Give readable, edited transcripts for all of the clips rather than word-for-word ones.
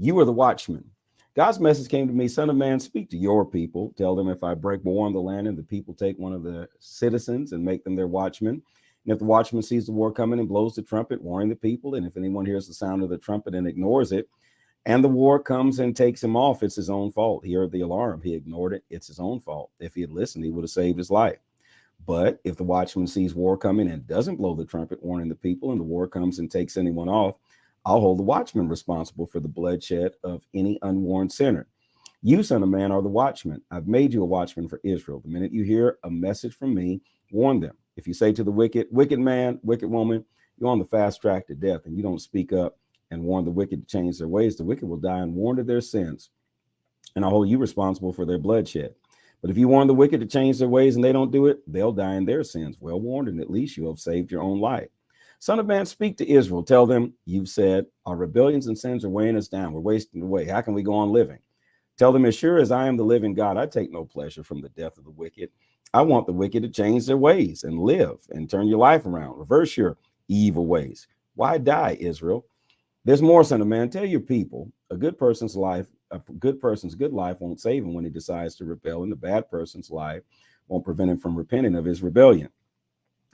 You are the watchman. God's message came to me, son of man, speak to your people. Tell them if I break war on the land and the people take one of the citizens and make them their watchman. And if the watchman sees the war coming and blows the trumpet, warning the people, and if anyone hears the sound of the trumpet and ignores it, and the war comes and takes him off, it's his own fault. He heard the alarm. He ignored it. It's his own fault. If he had listened, he would have saved his life. But if the watchman sees war coming and doesn't blow the trumpet, warning the people, and the war comes and takes anyone off, I'll hold the watchman responsible for the bloodshed of any unwarned sinner. You, son of man, are the watchman. I've made you a watchman for Israel. The minute you hear a message from me, warn them. If you say to the wicked man, wicked woman, you're on the fast track to death, and you don't speak up and warn the wicked to change their ways, the wicked will die unwarned of their sins, and I'll hold you responsible for their bloodshed. But if you warn the wicked to change their ways and they don't do it, they'll die in their sins. Well warned, and at least you have saved your own life. Son of man, speak to Israel. Tell them, you've said, our rebellions and sins are weighing us down. We're wasting away. How can we go on living? Tell them, as sure as I am the living God, I take no pleasure from the death of the wicked. I want the wicked to change their ways and live and turn your life around. Reverse your evil ways. Why die, Israel? There's more, son of man. Tell your people, a good person's good life won't save him when he decides to rebel, and a bad person's life won't prevent him from repenting of his rebellion.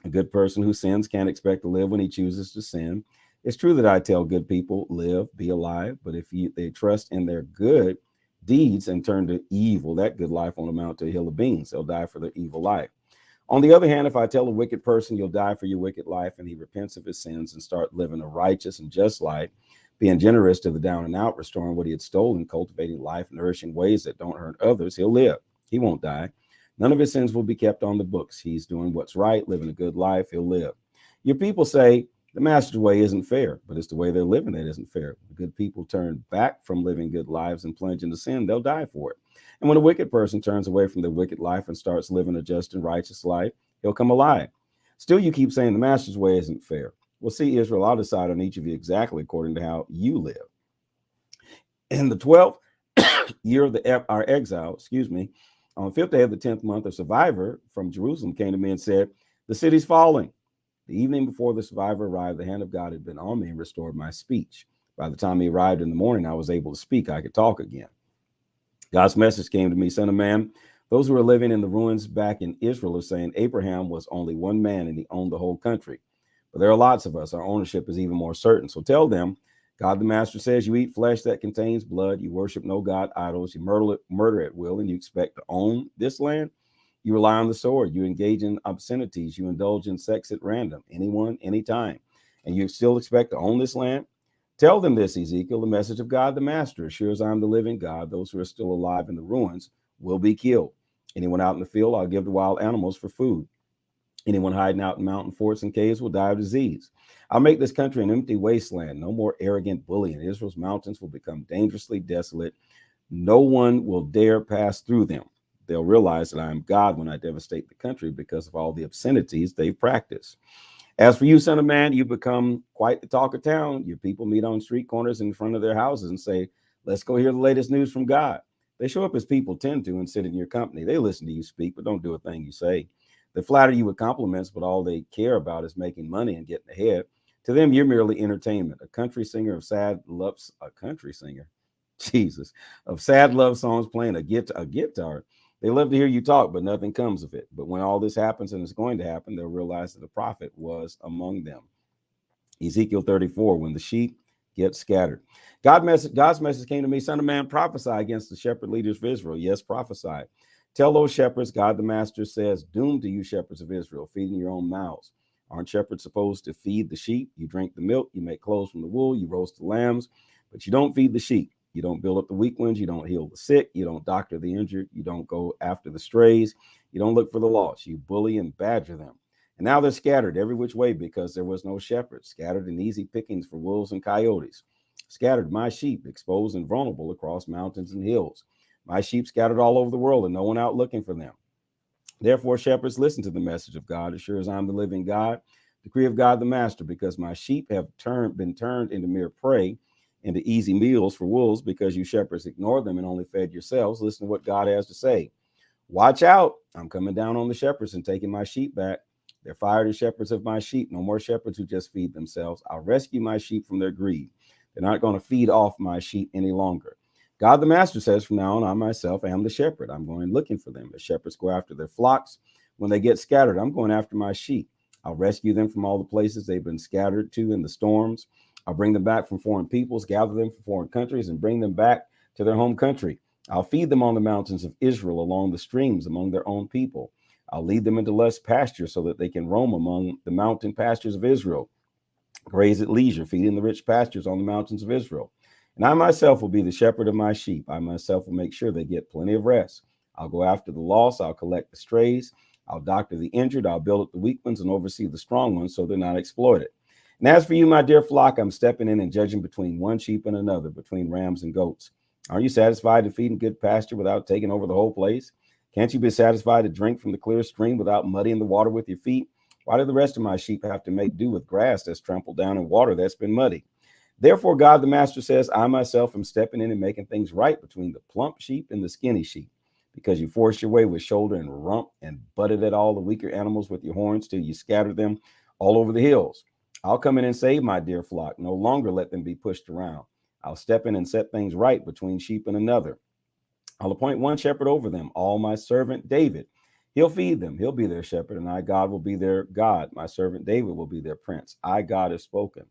A good person who sins can't expect to live when he chooses to sin. It's true that I tell good people, live, be alive, but if they trust in their good deeds and turn to evil, that good life won't amount to a hill of beans. They'll die for their evil life. On the other hand, if I tell a wicked person, you'll die for your wicked life, and he repents of his sins and start living a righteous and just life, being generous to the down and out, restoring what he had stolen, cultivating life, nourishing ways that don't hurt others, he'll live. He won't die. None of his sins will be kept on the books. He's doing what's right, living a good life. He'll live. Your people say the master's way isn't fair, but it's the way they're living that isn't fair. The good people turn back from living good lives and plunge into sin, they'll die for it. And when a wicked person turns away from their wicked life and starts living a just and righteous life, he'll come alive. Still, you keep saying the master's way isn't fair. Well, see, Israel, I'll decide on each of you exactly according to how you live. In the 12th year of our exile, on the 5th day of the 10th month, a survivor from Jerusalem came to me and said, the city's falling. The evening before the survivor arrived, the hand of God had been on me and restored my speech. By the time he arrived in the morning, I was able to speak. I could talk again. God's message came to me, son of man. Those who are living in the ruins back in Israel are saying Abraham was only one man and he owned the whole country. But there are lots of us. Our ownership is even more certain. So tell them, God the Master says, you eat flesh that contains blood, you worship no God idols, you murder at will, and you expect to own this land? You rely on the sword, you engage in obscenities, you indulge in sex at random, anyone, anytime, and you still expect to own this land? Tell them this, Ezekiel, the message of God the Master. As sure as I'm the living God, those who are still alive in the ruins will be killed. Anyone out in the field, I'll give to wild animals for food. Anyone hiding out in mountain forts and caves will die of disease. I'll make this country an empty wasteland. No more arrogant bullying. Israel's mountains will become dangerously desolate. No one will dare pass through them. They'll realize that I am God when I devastate the country because of all the obscenities they've practiced. As for you, son of man, you've become quite the talk of town. Your people meet on street corners in front of their houses and say, let's go hear the latest news from God. They show up as people tend to and sit in your company. They listen to you speak, but don't do a thing you say. They flatter you with compliments, but all they care about is making money and getting ahead. To them, you're merely entertainment. A country singer of sad love songs playing a guitar. They love to hear you talk, but nothing comes of it. But when all this happens, and it's going to happen, they'll realize that the prophet was among them. Ezekiel 34, when the sheep get scattered. God's message came to me, son of man, prophesy against the shepherd leaders of Israel. Yes, prophesy. Tell those shepherds, God the Master says, doom to you shepherds of Israel, feeding your own mouths. Aren't shepherds supposed to feed the sheep? You drink the milk, you make clothes from the wool, you roast the lambs, but you don't feed the sheep. You don't build up the weak ones, you don't heal the sick, you don't doctor the injured, you don't go after the strays, you don't look for the lost, you bully and badger them. And now they're scattered every which way because there was no shepherd, scattered in easy pickings for wolves and coyotes. Scattered my sheep, exposed and vulnerable across mountains and hills. My sheep scattered all over the world and no one out looking for them. Therefore, shepherds, listen to the message of God. As sure as I'm the living God, decree of God the Master, because my sheep have been turned into mere prey, into easy meals for wolves, because you shepherds ignored them and only fed yourselves. Listen to what God has to say. Watch out. I'm coming down on the shepherds and taking my sheep back. They're fired as shepherds of my sheep. No more shepherds who just feed themselves. I'll rescue my sheep from their greed. They're not going to feed off my sheep any longer. God the Master says, from now on, I myself am the shepherd. I'm going looking for them. As shepherds go after their flocks, when they get scattered, I'm going after my sheep. I'll rescue them from all the places they've been scattered to in the storms. I'll bring them back from foreign peoples, gather them from foreign countries, and bring them back to their home country. I'll feed them on the mountains of Israel, along the streams, among their own people. I'll lead them into lush pastures so that they can roam among the mountain pastures of Israel, graze at leisure, feeding the rich pastures on the mountains of Israel. And I myself will be the shepherd of my sheep. I myself will make sure they get plenty of rest. I'll go after the lost. I'll collect the strays. I'll doctor the injured. I'll build up the weak ones and oversee the strong ones so they're not exploited. And as for you, my dear flock, I'm stepping in and judging between one sheep and another, between rams and goats. Are you satisfied to feed in good pasture without taking over the whole place? Can't you be satisfied to drink from the clear stream without muddying the water with your feet? Why do the rest of my sheep have to make do with grass that's trampled down and water that's been muddy? Therefore, God the Master says, I myself am stepping in and making things right between the plump sheep and the skinny sheep, because you forced your way with shoulder and rump and butted at all the weaker animals with your horns till you scattered them all over the hills. I'll come in and save my dear flock, no longer let them be pushed around. I'll step in and set things right between sheep and another. I'll appoint one shepherd over them, all my servant David. He'll feed them. He'll be their shepherd, and I, God, will be their God. My servant David will be their prince. I, God, have spoken.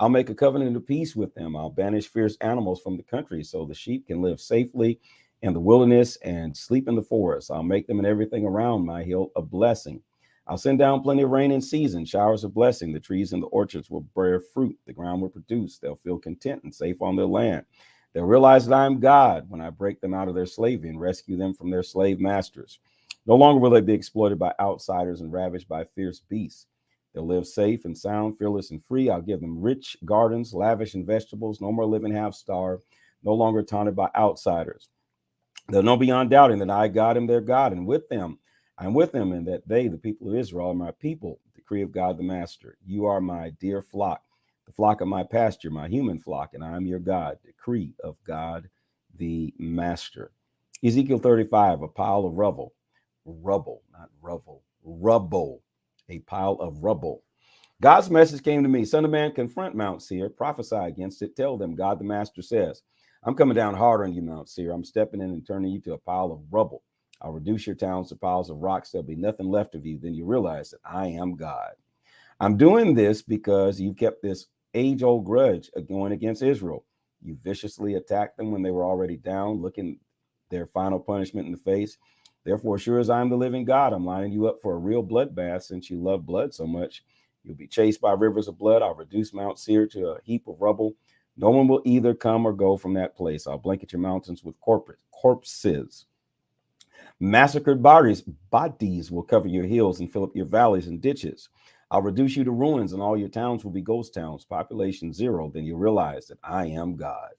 I'll make a covenant of peace with them. I'll banish fierce animals from the country so the sheep can live safely in the wilderness and sleep in the forest. I'll make them and everything around my hill a blessing. I'll send down plenty of rain in season, showers of blessing. The trees and the orchards will bear fruit. The ground will produce. They'll feel content and safe on their land. They'll realize that I am God when I break them out of their slavery and rescue them from their slave masters. No longer will they be exploited by outsiders and ravaged by fierce beasts. They'll live safe and sound, fearless and free. I'll give them rich gardens, lavish in vegetables, no more living half-starved, no longer taunted by outsiders. They'll know beyond doubting that I, God, am their God, and with them, I'm with them, and that they, the people of Israel, are my people. Decree of God the Master. You are my dear flock, the flock of my pasture, my human flock, and I am your God. Decree of God the Master. Ezekiel 35, a pile of rubble. Rubble, not rubble. Rubble. A pile of rubble. God's message came to me. Son of man, confront Mount Seir, prophesy against it. Tell them, God the Master says, I'm coming down hard on you, Mount Seir. I'm stepping in and turning you to a pile of rubble. I'll reduce your towns to piles of rocks. There'll be nothing left of you. Then you realize that I am God. I'm doing this because you've kept this age-old grudge going against Israel. You viciously attacked them when they were already down, looking their final punishment in the face. Therefore, sure as I am the living God, I'm lining you up for a real bloodbath. Since you love blood so much, you'll be chased by rivers of blood. I'll reduce Mount Seir to a heap of rubble. No one will either come or go from that place. I'll blanket your mountains with corpses. Massacred bodies will cover your hills and fill up your valleys and ditches. I'll reduce you to ruins, and all your towns will be ghost towns, population 0. Then you realize that I am God.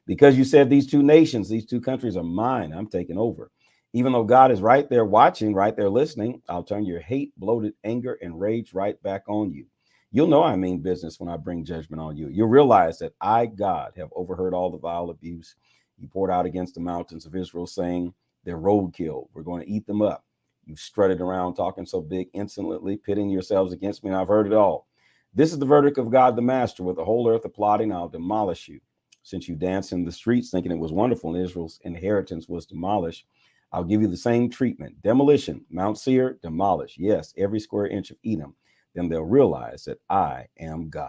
Because you said these two nations, these two countries are mine, I'm taking over. Even though God is right there watching, right there listening, I'll turn your hate, bloated anger, and rage right back on you. You'll know I mean business when I bring judgment on you. You'll realize that I, God, have overheard all the vile abuse you poured out against the mountains of Israel, saying they're roadkill. We're going to eat them up. You've strutted around talking so big, insolently, pitting yourselves against me, and I've heard it all. This is the verdict of God the Master. With the whole earth applauding, I'll demolish you. Since you danced in the streets thinking it was wonderful and Israel's inheritance was demolished, I'll give you the same treatment. Demolition, Mount Seir, demolish. Yes, every square inch of Edom. Then they'll realize that I am God.